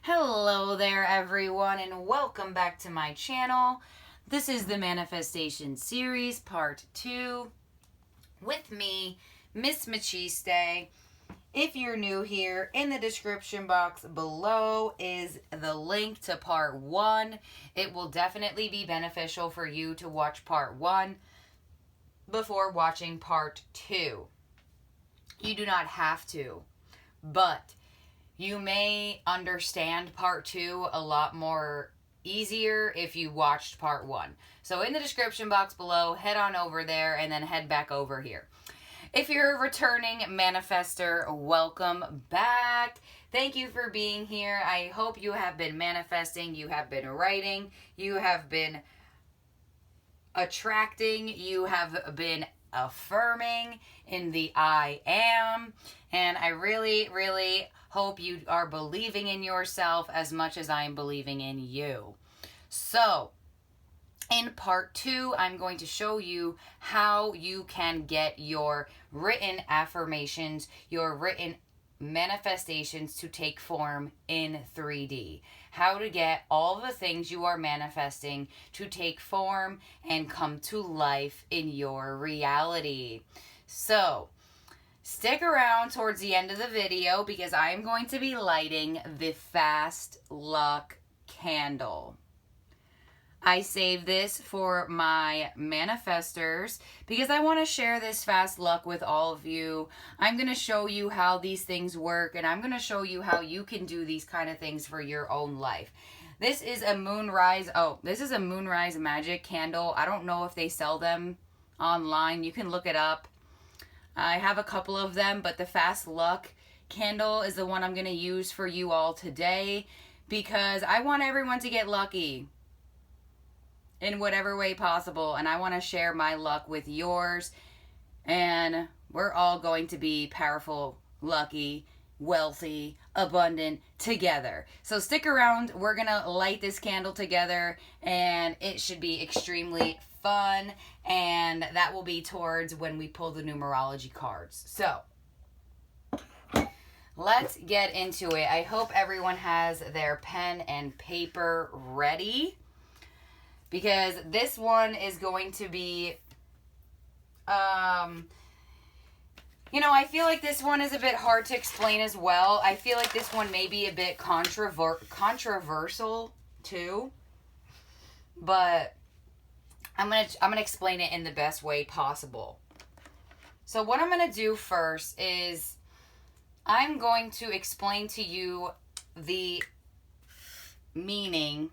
Hello there everyone, and welcome back to my channel. This is the Manifestation Series Part 2 with me, Miss Machiste. If you're new here, in the description box below is the link to Part 1. It will definitely be beneficial for you to watch Part 1 before watching Part 2. You do not have to, but you may understand Part 2 a lot more easier if you watched Part 1. So in the description box below, head on over there and then head back over here. If you're a returning manifester, welcome back. Thank you for being here. I hope you have been manifesting, you have been writing, you have been attracting, you have been affirming in the I am. And I really, really hope you are believing in yourself as much as I'm believing in you. So, in Part 2, I'm going to show you how you can get your written affirmations, your written manifestations to take form in 3D. How to get all the things you are manifesting to take form and come to life in your reality. So, stick around towards the end of the video because I am going to be lighting the Fast Luck candle. I save this for my manifestors because I want to share this fast luck with all of you. I'm going to show you how these things work, and I'm going to show you how you can do these kind of things for your own life. This is a moonrise. Oh, this is a moonrise magic candle. I don't know if they sell them online. You can look it up. I have a couple of them, but the fast luck candle is the one I'm going to use for you all today because I want everyone to get lucky in whatever way possible, and I want to share my luck with yours, and we're all going to be powerful, lucky, wealthy, abundant together. So stick around. We're gonna light this candle together, and it should be extremely fun, and that will be towards when we pull the numerology cards. So let's get into it. I hope everyone has their pen and paper ready, because this one is going to be, I feel like this one is a bit hard to explain as well. I feel like this one may be a bit controversial too, but I'm gonna explain it in the best way possible. So what I'm gonna do first is I'm going to explain to you the meaning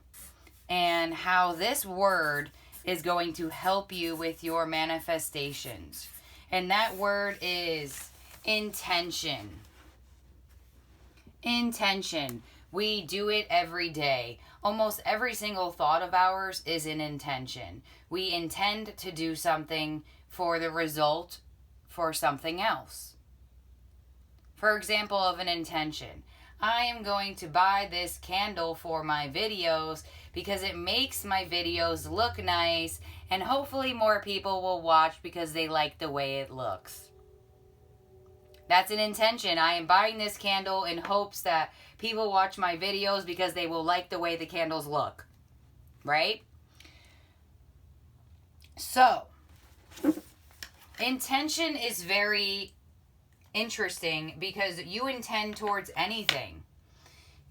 and how this word is going to help you with your manifestations. And that word is intention. Intention. We do it every day. Almost every single thought of ours is an intention. We intend to do something for the result for something else. For example of an intention, I am going to buy this candle for my videos because it makes my videos look nice, and hopefully more people will watch because they like the way it looks. That's an intention. I am buying this candle in hopes that people watch my videos because they will like the way the candles look. Right? So, intention is very interesting because you intend towards anything.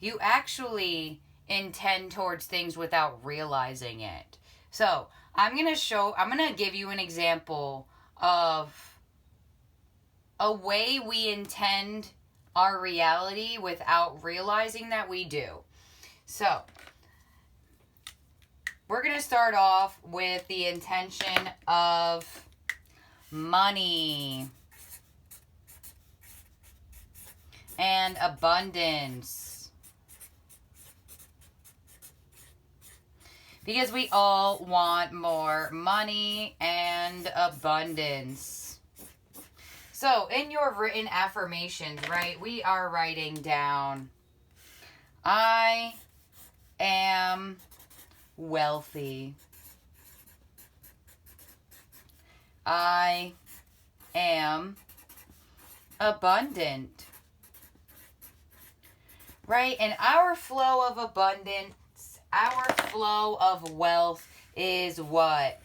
You actually intend towards things without realizing it. So, I'm going to give you an example of a way we intend our reality without realizing that we do. So, we're going to start off with the intention of money and abundance. Because we all want more money and abundance. So, in your written affirmations, right, we are writing down, I am wealthy. I am abundant. right? And our flow of abundance, our flow of wealth is what?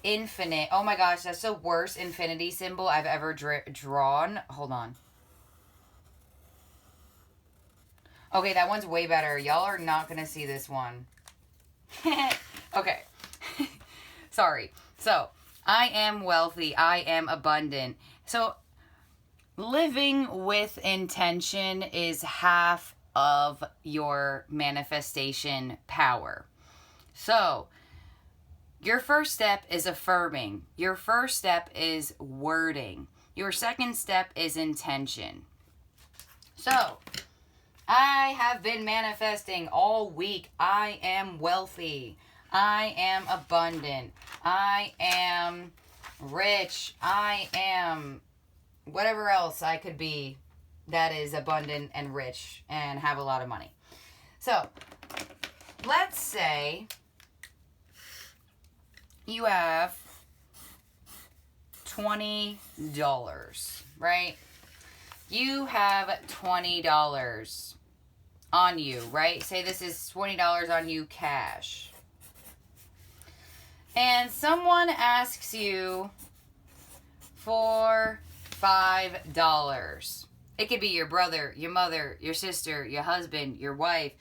Infinite. Oh my gosh, that's the worst infinity symbol I've ever drawn. Hold on. Okay, that one's way better. Y'all are not going to see this one. Okay. Sorry. So, I am wealthy. I am abundant. So, living with intention is half of your manifestation power. So, your first step is affirming. Your first step is wording. Your second step is intention. So, I have been manifesting all week. I am wealthy. I am abundant. I am rich. I am whatever else I could be that is abundant and rich and have a lot of money. So, let's say you have $20, right? You have $20 on you, right? Say this is $20 on you cash. And someone asks you for $5. It could be your brother, your mother, your sister, your husband, your wife,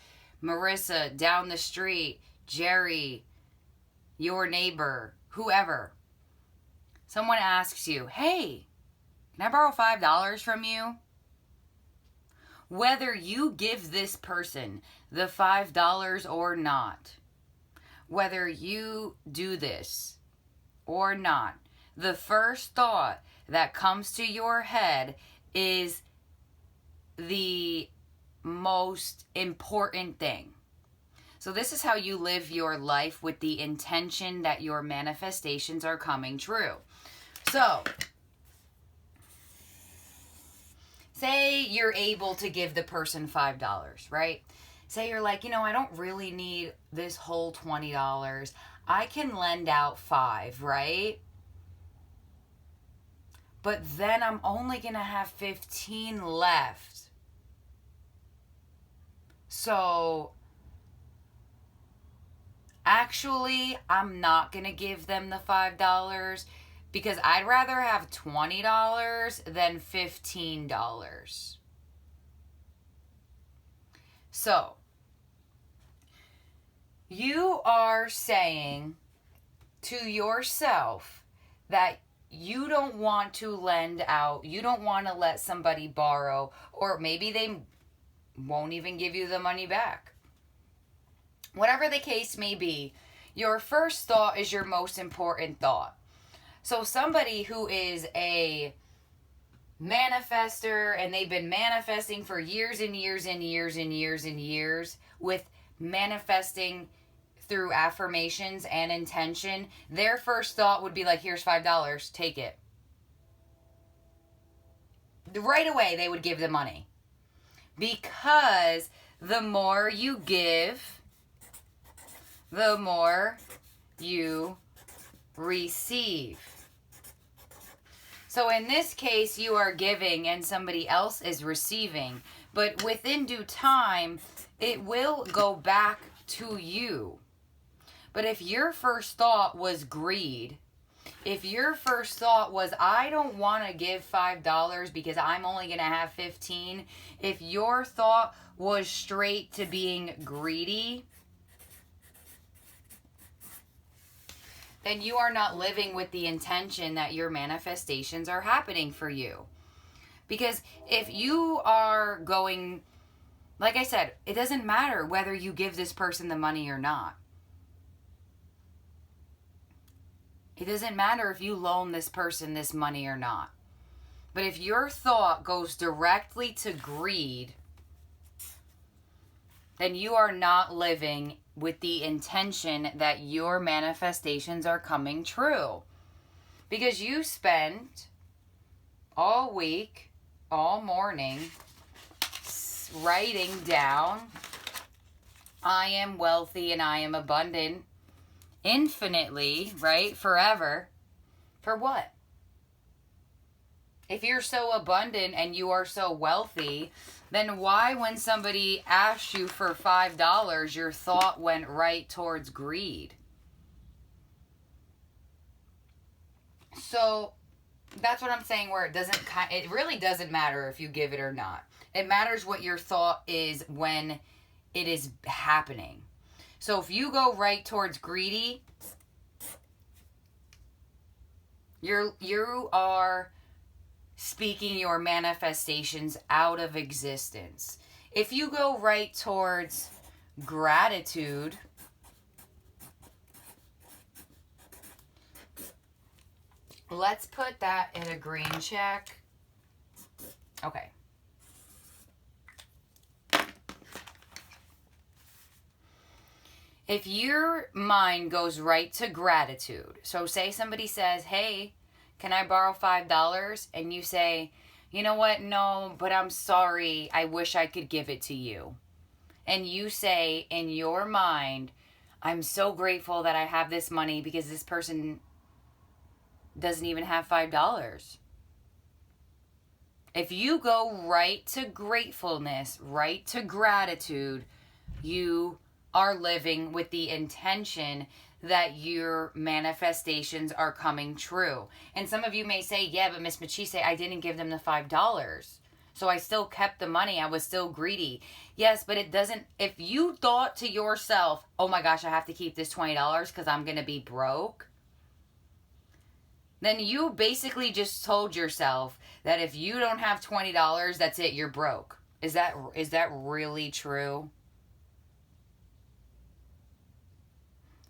Marissa down the street, Jerry, your neighbor, whoever. Someone asks you, hey, can I borrow $5 from you? Whether you give this person the $5 or not, whether you do this or not, the first thought that comes to your head is the most important thing. So this is how you live your life with the intention that your manifestations are coming true. So, say you're able to give the person $5, right? Say you're like, I don't really need this whole $20. I can lend out $5, right? But then I'm only going to have $15 left. So, actually, I'm not going to give them the $5 because I'd rather have $20 than $15. So, you are saying to yourself that you don't want to lend out, you don't want to let somebody borrow, or maybe they won't even give you the money back. Whatever the case may be, your first thought is your most important thought. So somebody who is a manifester and they've been manifesting for years and years and years and years and years with manifesting through affirmations and intention, their first thought would be like, here's $5, take it. Right away, they would give the money. Because the more you give, the more you receive. So in this case, you are giving and somebody else is receiving. But within due time, it will go back to you. But if your first thought was greed, if your first thought was, I don't want to give $5 because I'm only going to have 15, if your thought was straight to being greedy, then you are not living with the intention that your manifestations are happening for you. Because if you are going, like I said, it doesn't matter whether you give this person the money or not. It doesn't matter if you loan this person this money or not. But if your thought goes directly to greed, then you are not living with the intention that your manifestations are coming true. Because you spent all week, all morning, writing down, I am wealthy and I am abundant infinitely, right? Forever. For what? If you're so abundant and you are so wealthy, then why, when somebody asked you for $5, your thought went right towards greed? So that's what I'm saying, where it really doesn't matter if you give it or not. It matters what your thought is when it is happening. So if you go right towards greedy, you are speaking your manifestations out of existence. If you go right towards gratitude, let's put that in a green check. Okay. If your mind goes right to gratitude, so say somebody says, hey, can I borrow $5? And you say, you know what? No, but I'm sorry. I wish I could give it to you. And you say in your mind, I'm so grateful that I have this money because this person doesn't even have $5. If you go right to gratefulness, right to gratitude, you are living with the intention that your manifestations are coming true. And some of you may say, yeah, but Miss Machise, I didn't give them the $5. So I still kept the money. I was still greedy. Yes, but it doesn't, if you thought to yourself, oh my gosh, I have to keep this $20 because I'm going to be broke, then you basically just told yourself that if you don't have $20, that's it, you're broke. Is that really true?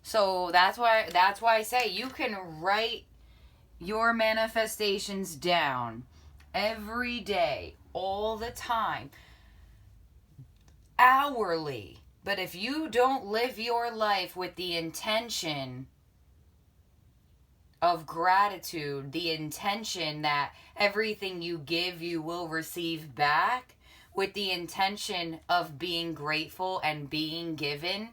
So that's why I say you can write your manifestations down every day, all the time, hourly. But if you don't live your life with the intention of gratitude, the intention that everything you give, you will receive back, with the intention of being grateful and being giving,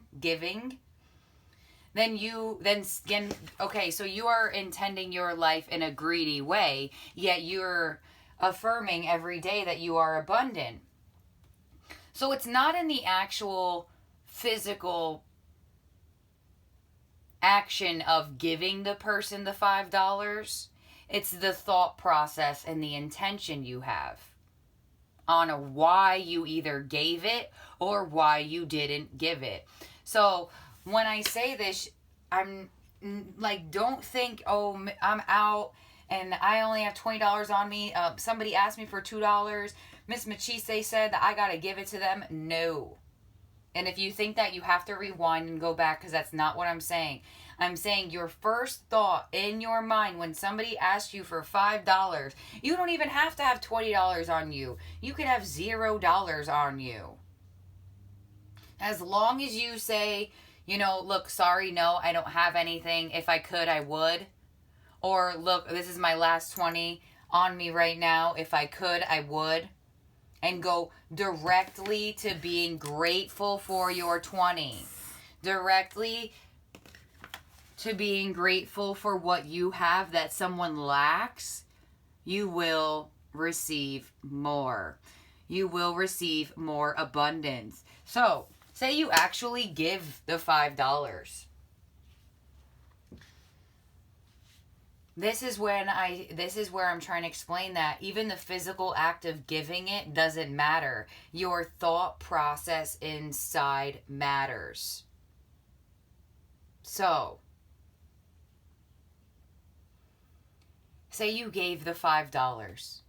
okay, so you are intending your life in a greedy way, yet you're affirming every day that you are abundant. So it's not in the actual physical action of giving the person the $5. It's the thought process and the intention you have on why you either gave it or why you didn't give it. So when I say this, I'm like, don't think, oh, I'm out and I only have $20 on me. Somebody asked me for $2. Miss Machise said that I got to give it to them. No. And if you think that, you have to rewind and go back, because that's not what I'm saying. I'm saying your first thought in your mind when somebody asks you for $5, you don't even have to have $20 on you. You could have $0 on you. As long as you say, you know, look, sorry, no, I don't have anything. If I could, I would. Or, look, this is my last 20 on me right now. If I could, I would. And go directly to being grateful for your 20. Directly to being grateful for what you have that someone lacks. You will receive more. You will receive more abundance. So, say you actually give the $5. This is where I'm trying to explain that even the physical act of giving it doesn't matter. Your thought process inside matters. So, say you gave the $5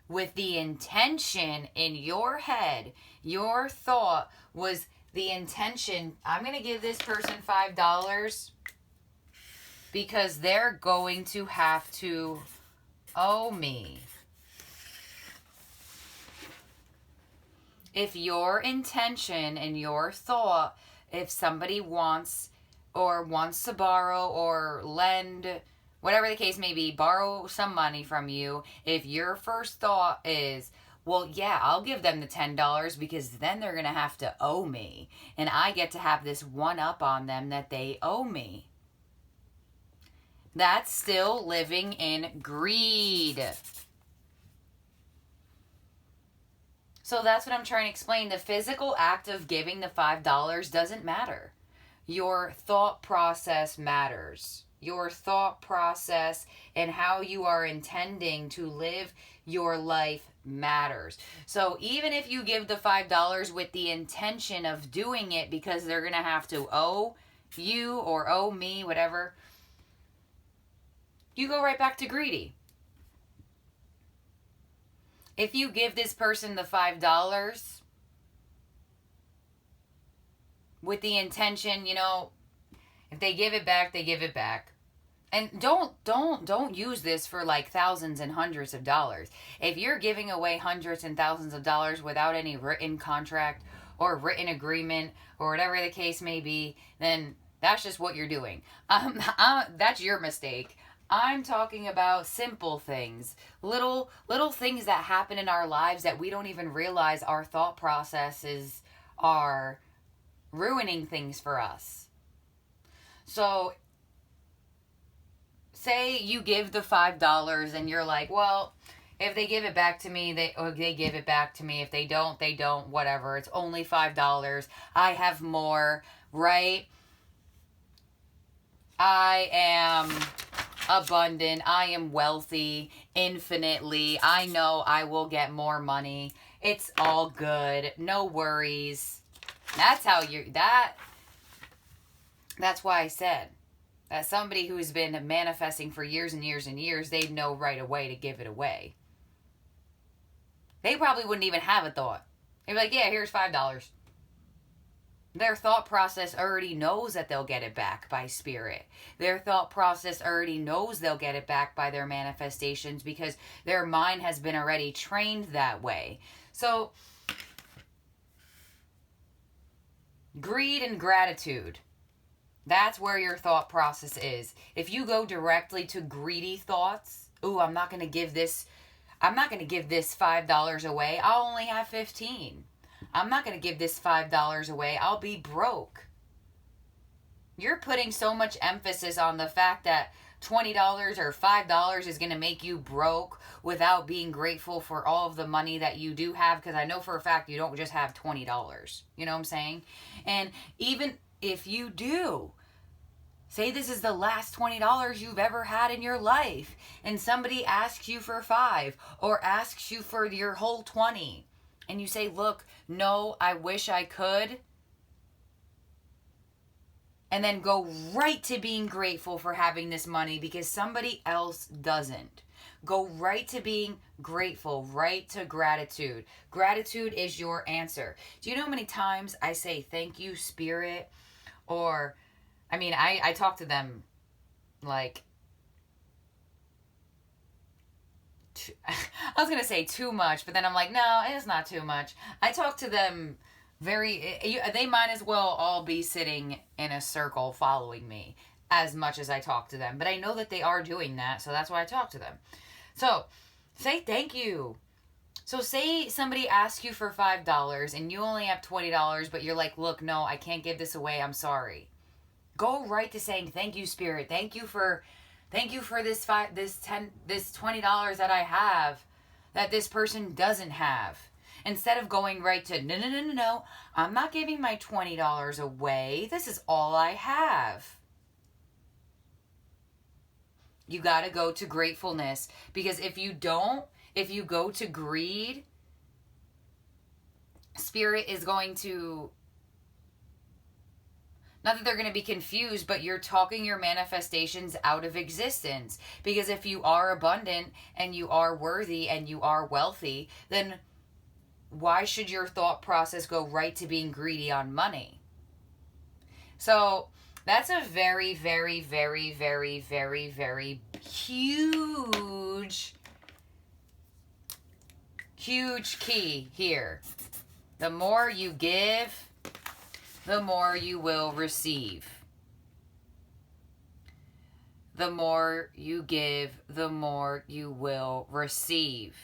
with the intention in your head, your thought was the intention, I'm going to give this person $5 because they're going to have to owe me. If your intention and your thought, if somebody wants to borrow or lend, whatever the case may be, borrow some money from you, if your first thought is, well, yeah, I'll give them the $10 because then they're going to have to owe me. And I get to have this one up on them that they owe me. That's still living in greed. So that's what I'm trying to explain. The physical act of giving the $5 doesn't matter. Your thought process matters. Your thought process and how you are intending to live your life matters. So even if you give the $5 with the intention of doing it because they're going to have to owe you or owe me, whatever, you go right back to greedy. If you give this person the $5 with the intention, you know, if they give it back, they give it back. And don't use this for like thousands and hundreds of dollars. If you're giving away hundreds and thousands of dollars without any written contract or written agreement or whatever the case may be, then that's just what you're doing. That's your mistake. I'm talking about simple things, little things that happen in our lives that we don't even realize our thought processes are ruining things for us. So say you give the $5 and you're like, well, if they give it back to me, they give it back to me. If they don't, they don't, whatever. It's only $5. I have more, right? I am abundant. I am wealthy infinitely. I know I will get more money. It's all good. No worries. That's how that's why I said that somebody who's been manifesting for years and years and years, they'd know right away to give it away. They probably wouldn't even have a thought. They'd be like, yeah, here's $5. Their thought process already knows that they'll get it back by spirit. Their thought process already knows they'll get it back by their manifestations because their mind has been already trained that way. So, greed and gratitude. That's where your thought process is. If you go directly to greedy thoughts, ooh, I'm not going to give this $5 away. I'll only have 15. I'm not going to give this $5 away. I'll be broke. You're putting so much emphasis on the fact that $20 or $5 is going to make you broke without being grateful for all of the money that you do have. Because I know for a fact you don't just have $20. You know what I'm saying? And even if you do, say this is the last $20 you've ever had in your life, and somebody asks you for $5 or asks you for your whole 20, and you say, look, no, I wish I could, and then go right to being grateful for having this money because somebody else doesn't. Go right to being grateful, right to gratitude. Gratitude is your answer. Do you know how many times I say, thank you, Spirit? Or, I mean, I talk to them like, I was going to say too much, but then I'm like, no, it's not too much. I talk to them they might as well all be sitting in a circle following me as much as I talk to them. But I know that they are doing that, so that's why I talk to them. So, say thank you. So say somebody asks you for $5 and you only have $20, but you're like, look, no, I can't give this away. I'm sorry. Go right to saying, thank you, Spirit. Thank you for this $20 that I have that this person doesn't have. Instead of going right to, no, I'm not giving my $20 away. This is all I have. You got to go to gratefulness, because if you go to greed, Spirit is going to, not that they're going to be confused, but you're talking your manifestations out of existence. Because if you are abundant and you are worthy and you are wealthy, then why should your thought process go right to being greedy on money? So that's a very, very, very, very, very, very huge key here. The more you give, the more you will receive. The more you give, the more you will receive.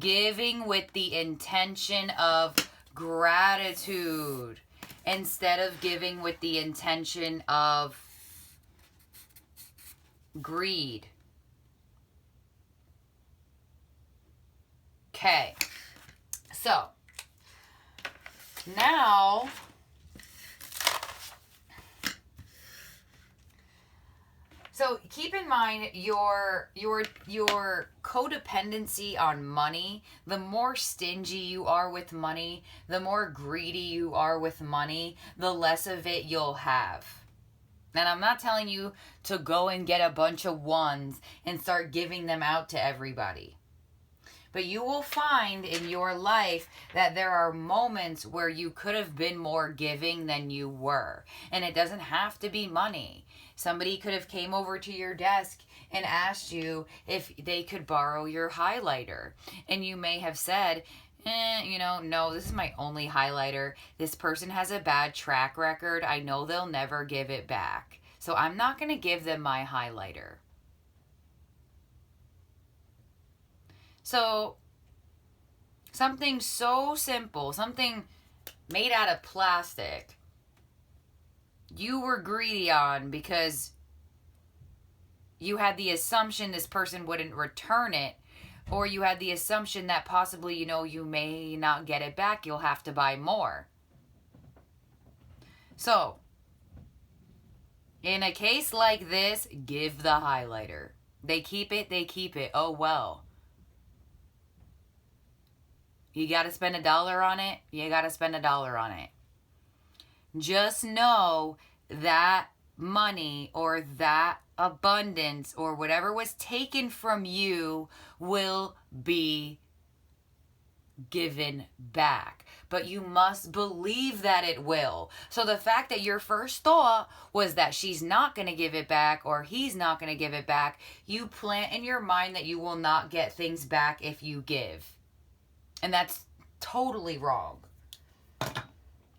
Giving with the intention of gratitude instead of giving with the intention of greed. Okay. So, now, so keep in mind your codependency on money. The more stingy you are with money, the more greedy you are with money, the less of it you'll have. And I'm not telling you to go and get a bunch of ones and start giving them out to everybody. But you will find in your life that there are moments where you could have been more giving than you were. And it doesn't have to be money. Somebody could have came over to your desk and asked you if they could borrow your highlighter. And you may have said, no, this is my only highlighter. This person has a bad track record. I know they'll never give it back. So I'm not going to give them my highlighter. So something so simple, something made out of plastic, you were greedy on because you had the assumption this person wouldn't return it, or you had the assumption that possibly, you may not get it back, you'll have to buy more. So, in a case like this, give the highlighter. They keep it, oh well. You gotta spend $1 on it, you gotta spend $1 on it. Just know that money or that abundance or whatever was taken from you will be given back. But you must believe that it will. So the fact that your first thought was that she's not going to give it back or he's not going to give it back, you plant in your mind that you will not get things back if you give. And that's totally wrong.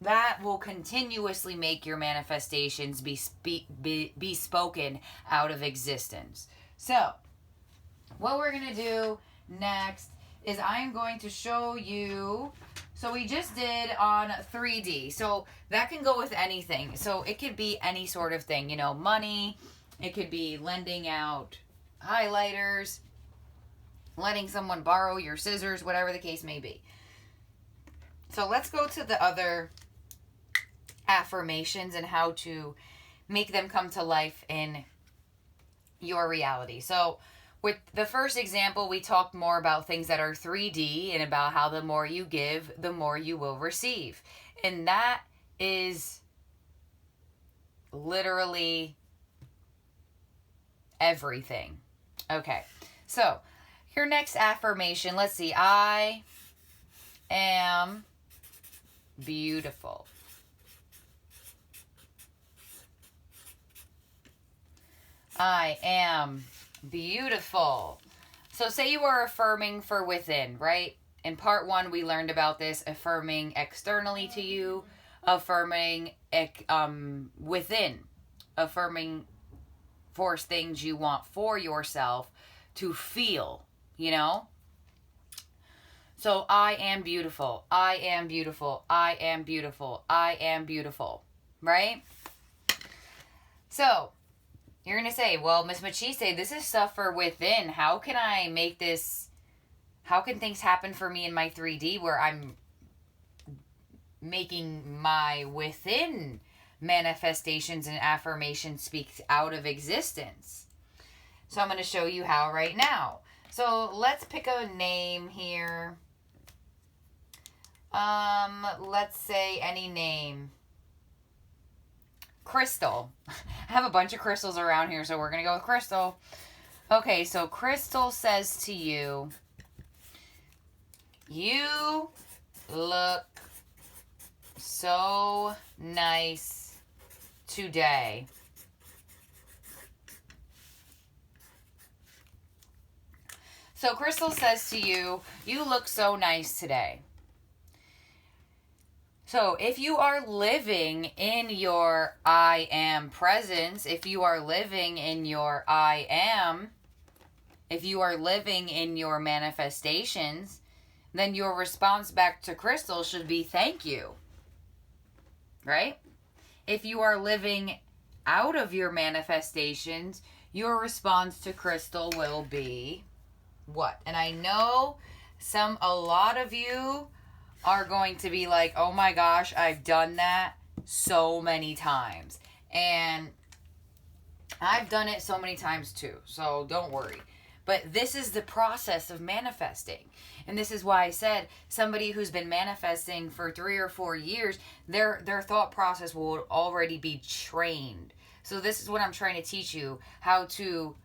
That will continuously make your manifestations be spoken out of existence. So, what we're going to do next is I am going to show you, so we just did on 3D. So, that can go with anything. So, it could be any sort of thing. Money. It could be lending out highlighters, letting someone borrow your scissors, whatever the case may be. So, let's go to the other affirmations and how to make them come to life in your reality. So with the first example, we talked more about things that are 3D and about how the more you give, the more you will receive. And that is literally everything. Okay. So your next affirmation, let's see. I am beautiful. I am beautiful. So say you are affirming for within, right? In part 1, we learned about this, affirming externally to you, affirming within, affirming for things you want for yourself to feel, So I am beautiful. I am beautiful. I am beautiful. I am beautiful. Right? So you're going to say, well, Miss Machiste, this is stuff for within. How can I make this, how can things happen for me in my 3D where I'm making my within manifestations and affirmations speak out of existence? So I'm going to show you how right now. So let's pick a name here. Let's say any name. Crystal. I have a bunch of crystals around here, so we're going to go with Crystal. Okay, so Crystal says to you, you look so nice today. So Crystal says to you, you look so nice today. So if you are living in your I am presence, if you are living in your I am, if you are living in your manifestations, then your response back to Crystal should be thank you. Right? If you are living out of your manifestations, your response to Crystal will be what? And I know a lot of you are going to be like, oh my gosh, I've done that so many times. And I've done it so many times too, so don't worry. But this is the process of manifesting. And this is why I said somebody who's been manifesting for 3 or 4 years, their thought process will already be trained. So this is what I'm trying to teach you, how to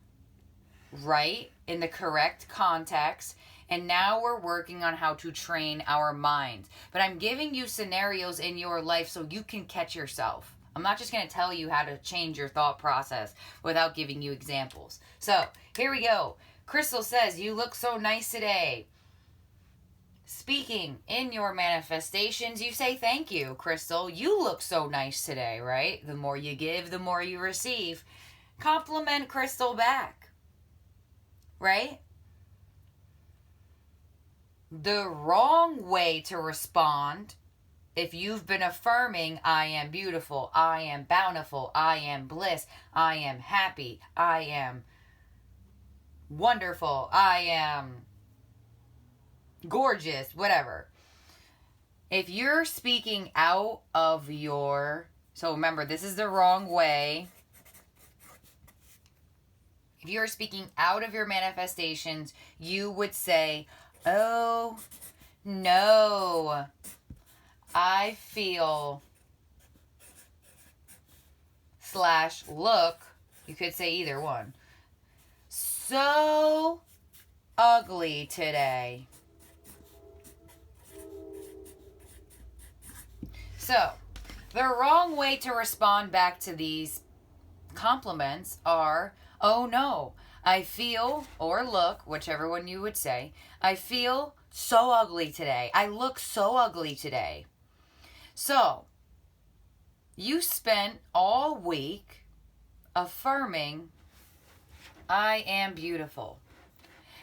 write in the correct context. And now we're working on how to train our minds. But I'm giving you scenarios in your life so you can catch yourself. I'm not just going to tell you how to change your thought process without giving you examples. So here we go. Crystal says, you look so nice today. Speaking in your manifestations, you say thank you, Crystal. You look so nice today, right? The more you give, the more you receive. Compliment Crystal back, right? The wrong way to respond, if you've been affirming, I am beautiful, I am bountiful, I am bliss, I am happy, I am wonderful, I am gorgeous, whatever. If you're speaking out of your, so remember, this is the wrong way. If you're speaking out of your manifestations, you would say, oh, no, I feel / look, you could say either one, so ugly today. So, the wrong way to respond back to these compliments are, oh no, I feel, or look, whichever one you would say, I feel so ugly today. I look so ugly today. So, you spent all week affirming, I am beautiful.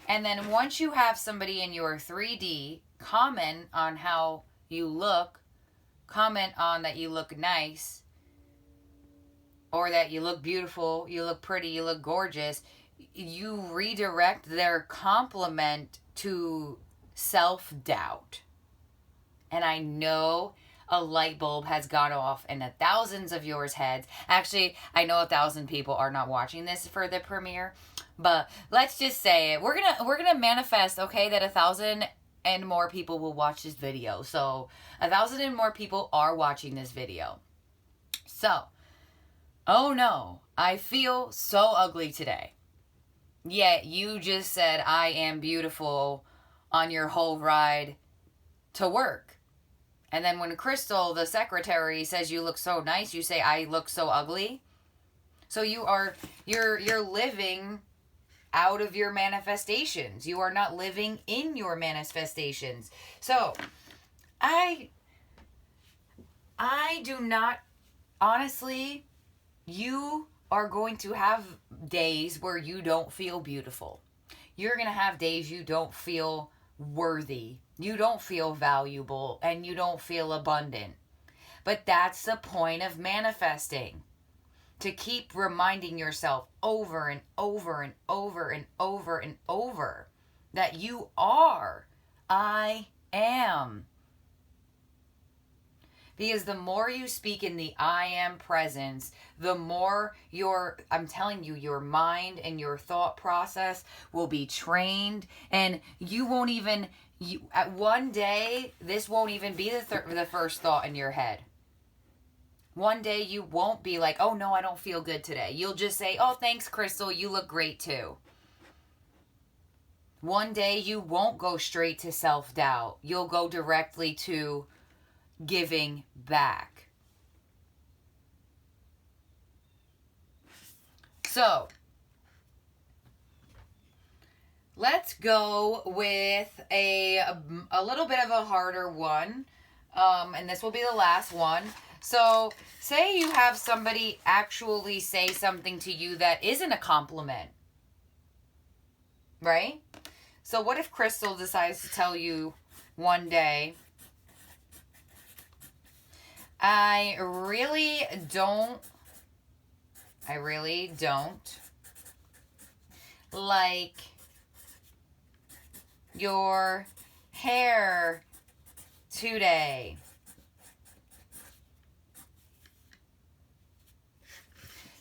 And then once you have somebody in your 3D comment on how you look, comment on that you look nice, or that you look beautiful, you look pretty, you look gorgeous, you redirect their compliment to self-doubt. And I know a light bulb has gone off in thousands of yours heads. Actually, I know 1,000 people are not watching this for the premiere, but let's just say it. We're gonna manifest, okay, that 1,000 and more people will watch this video. So 1,000 and more people are watching this video. So, oh no, I feel so ugly today. Yet you just said I am beautiful on your whole ride to work. And then when Crystal, the secretary, says you look so nice, you say I look so ugly. So you're living out of your manifestations. You are not living in your manifestations. So I do not, honestly, you are going to have days where you don't feel beautiful. You're going to have days you don't feel worthy. You don't feel valuable, and you don't feel abundant. But that's the point of manifesting. To keep reminding yourself over and over and over and over and over that you are, I am. Because the more you speak in the I am presence, the more I'm telling you, your mind and your thought process will be trained, and you won't even, at one day, this won't even be the first thought in your head. One day you won't be like, oh no, I don't feel good today. You'll just say, oh, thanks, Crystal, you look great too. One day you won't go straight to self-doubt. You'll go directly to giving back. So, let's go with a little bit of a harder one. And this will be the last one. So, say you have somebody actually say something to you that isn't a compliment. Right? So, what if Crystal decides to tell you one day, I really don't like your hair today?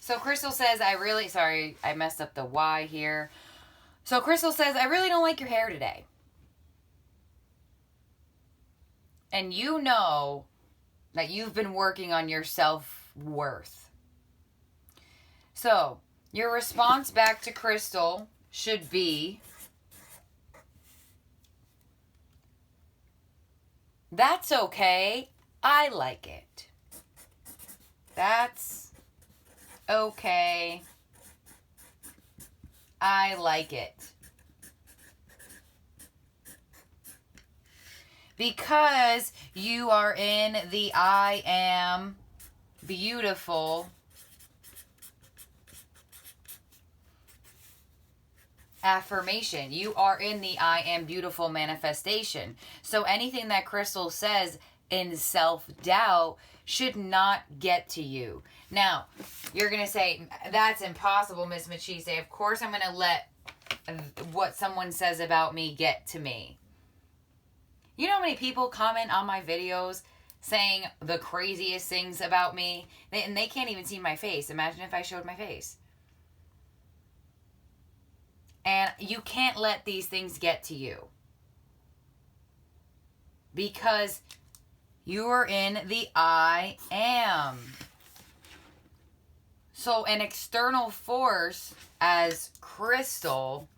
So Crystal says, sorry, I messed up the Y here. So Crystal says, I really don't like your hair today. And you know that you've been working on your self-worth. So your response back to Crystal should be, that's okay. I like it. That's okay. I like it. Because you are in the I am beautiful affirmation. You are in the I am beautiful manifestation. So anything that Crystal says in self-doubt should not get to you. Now, you're going to say, that's impossible, Miss Machise. Of course I'm going to let what someone says about me get to me. You know how many people comment on my videos saying the craziest things about me? And they can't even see my face. Imagine if I showed my face. And you can't let these things get to you. Because you're in the I am. So an external force as Crystal,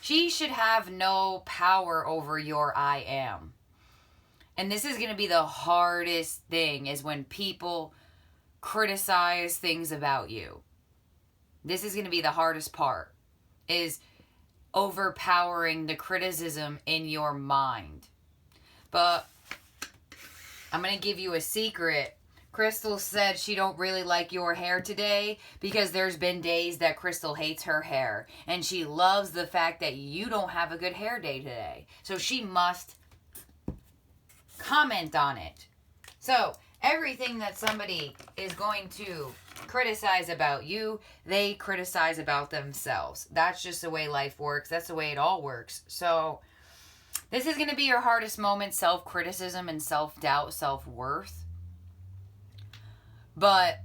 she should have no power over your I am. And this is going to be the hardest thing, is when people criticize things about you. This is going to be the hardest part, is overpowering the criticism in your mind. But I'm going to give you a secret. Crystal said she don't really like your hair today because there's been days that Crystal hates her hair. And she loves the fact that you don't have a good hair day today. So she must comment on it. So everything that somebody is going to criticize about you, they criticize about themselves. That's just the way life works. That's the way it all works. So this is going to be your hardest moment, self-criticism and self-doubt, self-worth. But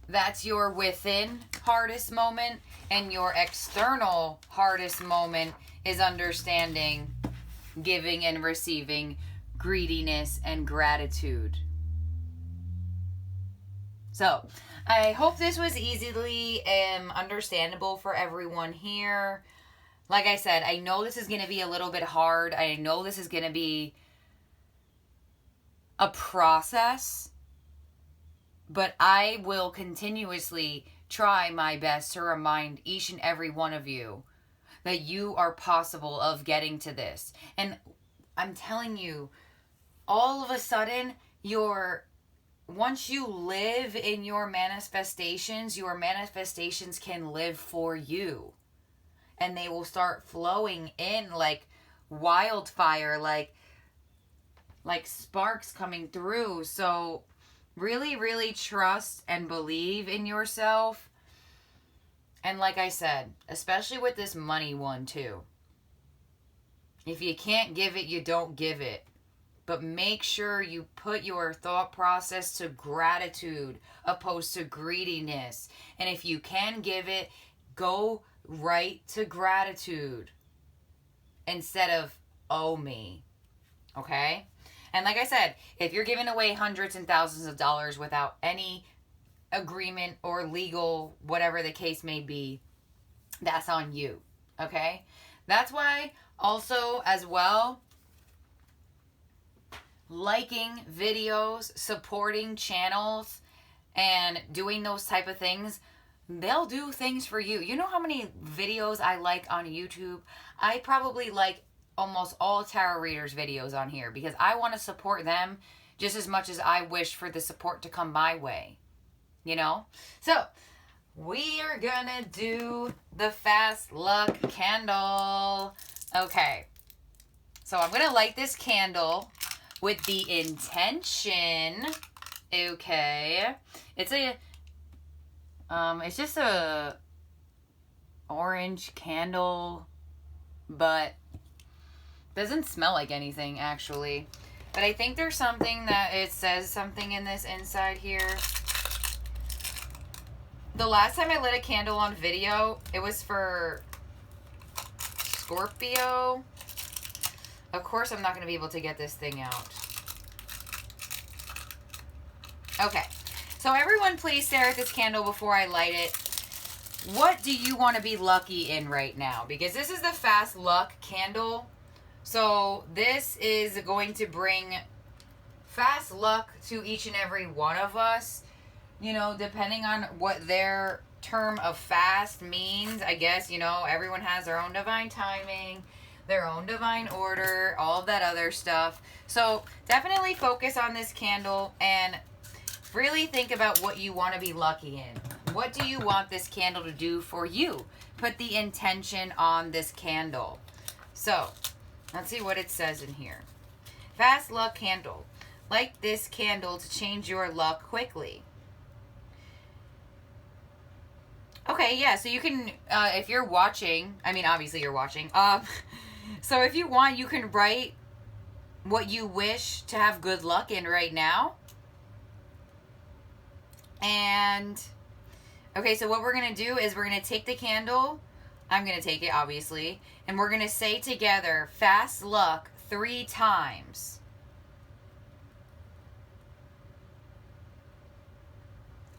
that's your within hardest moment, and your external hardest moment is understanding, giving and receiving, greediness and gratitude. So I hope this was easily understandable for everyone here. Like I said, I know this is going to be a little bit hard. I know this is going to be a process. But I will continuously try my best to remind each and every one of you that you are possible of getting to this. And I'm telling you, all of a sudden, once you live in your manifestations can live for you. And they will start flowing in like wildfire, like sparks coming through. So really, really trust and believe in yourself. And like I said, especially with this money one too. If you can't give it, you don't give it. But make sure you put your thought process to gratitude opposed to greediness. And if you can give it, go right to gratitude instead of owe me. Okay? And like I said, if you're giving away hundreds and thousands of dollars without any agreement or legal, whatever the case may be, that's on you. Okay? That's why also as well, liking videos, supporting channels, and doing those type of things, they'll do things for you. You know how many videos I like on YouTube? I probably like almost all tarot readers' videos on here because I want to support them just as much as I wish for the support to come my way. You know? So, we are gonna do the fast luck candle. Okay. So, I'm gonna light this candle with the intention. Okay. It's just a orange candle, but Doesn't smell like anything, actually. But I think there's something that it says something in this inside here. The last time I lit a candle on video, it was for Scorpio. Of course, I'm not going to be able to get this thing out. Okay. So everyone, please stare at this candle before I light it. What do you want to be lucky in right now? Because this is the fast luck candle. So this is going to bring fast luck to each and every one of us. You know, depending on what their term of fast means, I guess, you know, everyone has their own divine timing, their own divine order, all of that other stuff. So definitely focus on this candle and really think about what you want to be lucky in. What do you want this candle to do for you? Put the intention on this candle. So let's see what it says in here. Fast luck candle. Light this candle to change your luck quickly. Okay, yeah, so you can, if you're watching, I mean, obviously you're watching. So if you want, you can write what you wish to have good luck in right now. And, okay, so what we're going to do is we're going to take the candle. I'm going to take it, obviously. And we're going to say together, fast luck 3 times.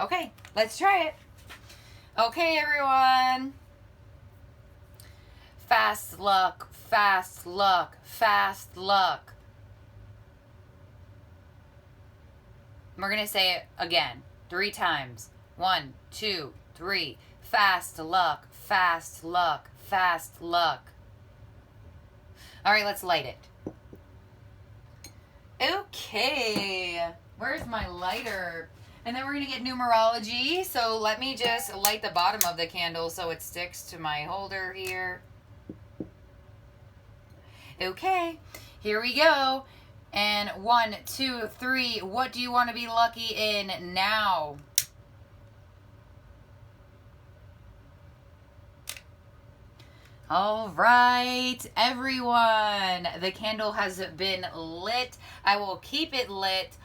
Okay, let's try it. Okay, everyone. Fast luck, fast luck, fast luck. We're going to say it again 3 times. 1, 2, 3. Fast luck, fast luck, fast luck. All right, let's light it. Okay. Where's my lighter? And then we're going to get numerology. So let me just light the bottom of the candle so it sticks to my holder here. Okay, here we go. And 1, 2, 3. What do you want to be lucky in now? All right, everyone. The candle has been lit. I will keep it lit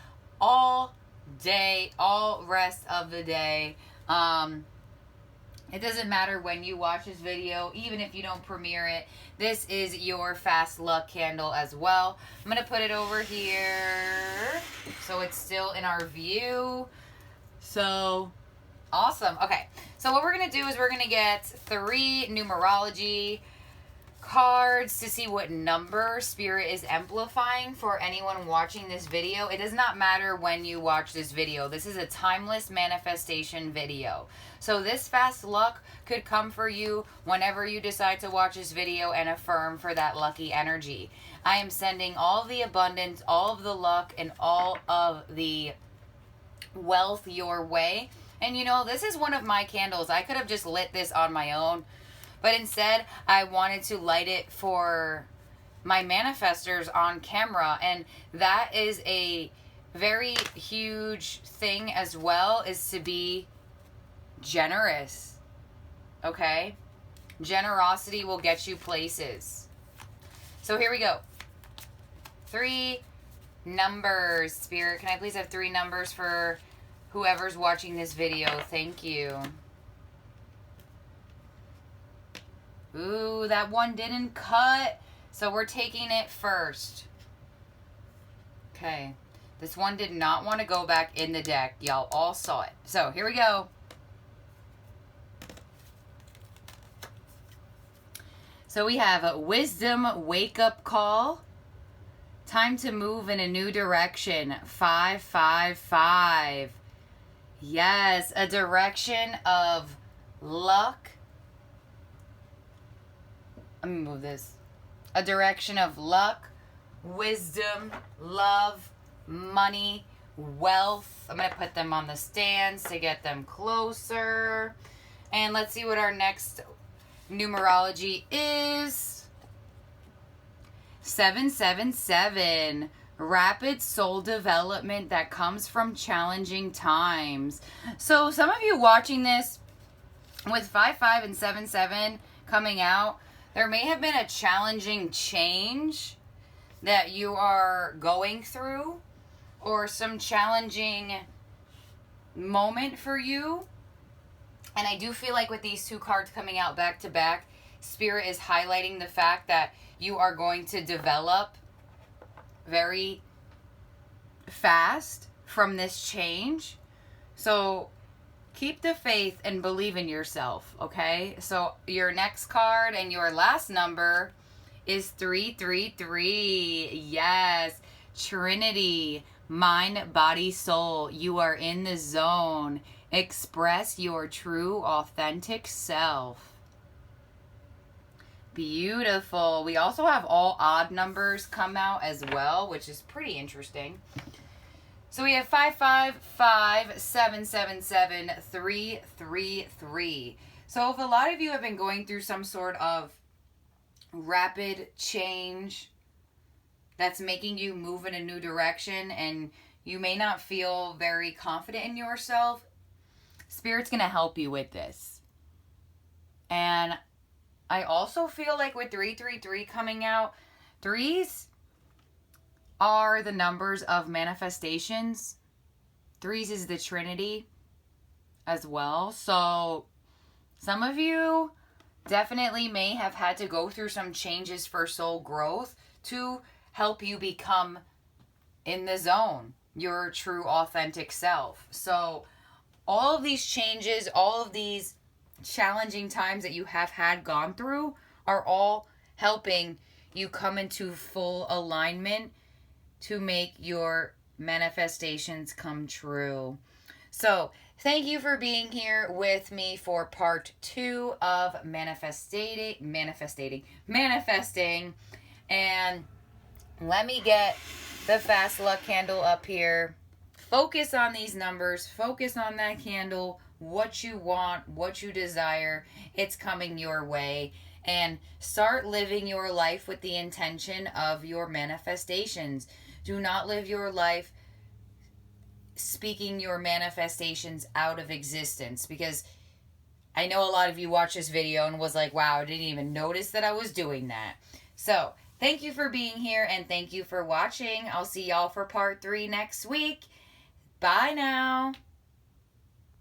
all day, all rest of the day. It doesn't matter when you watch this video, even if you don't premiere it. This is your fast luck candle as well. I'm going to put it over here so it's still in our view. So awesome. Okay, so what we're going to do is we're going to get 3 numerology cards to see what number Spirit is amplifying for anyone watching this video. It does not matter when you watch this video. This is a timeless manifestation video. So this fast luck could come for you whenever you decide to watch this video and affirm for that lucky energy. I am sending all of the abundance, all of the luck, and all of the wealth your way. And you know, this is one of my candles. I could have just lit this on my own. But instead, I wanted to light it for my manifestors on camera. And that is a very huge thing as well, is to be generous. Okay? Generosity will get you places. So here we go. 3 numbers. Spirit, can I please have 3 numbers for whoever's watching this video? Thank you. Ooh, that one didn't cut. So we're taking it first. Okay. This one did not want to go back in the deck. Y'all all saw it. So here we go. So we have a wisdom wake-up call. Time to move in a new direction. 555. Yes, a direction of luck. Let me move this. A direction of luck, wisdom, love, money, wealth. I'm going to put them on the stands to get them closer. And let's see what our next numerology is. 777. Rapid soul development that comes from challenging times. So some of you watching this with 55 and 77 coming out, there may have been a challenging change that you are going through or some challenging moment for you. And I do feel like with these two cards coming out back to back, Spirit is highlighting the fact that you are going to develop very fast from this change. So keep the faith and believe in yourself, okay? So your next card and your last number is 333. Yes, Trinity, mind, body, soul. You are in the zone. Express your true, authentic self. Beautiful. We also have all odd numbers come out as well, which is pretty interesting. So we have 555, 777, 333. So if a lot of you have been going through some sort of rapid change that's making you move in a new direction and you may not feel very confident in yourself, Spirit's going to help you with this. And I also feel like with 333 coming out, threes are the numbers of manifestations. Threes is the Trinity as well. So some of you definitely may have had to go through some changes for soul growth to help you become in the zone, your true authentic self. So all of these changes, all of these challenging times that you have had gone through are all helping you come into full alignment to make your manifestations come true. So thank you for being here with me for part 2 of manifesting. And let me get the fast luck candle up here. Focus on these numbers. Focus on that candle. What you want, what you desire, it's coming your way. And start living your life with the intention of your manifestations. Do not live your life speaking your manifestations out of existence, because I know a lot of you watched this video and was like, wow, I didn't even notice that I was doing that. So thank you for being here and thank you for watching. I'll see y'all for part 3 next week. Bye now.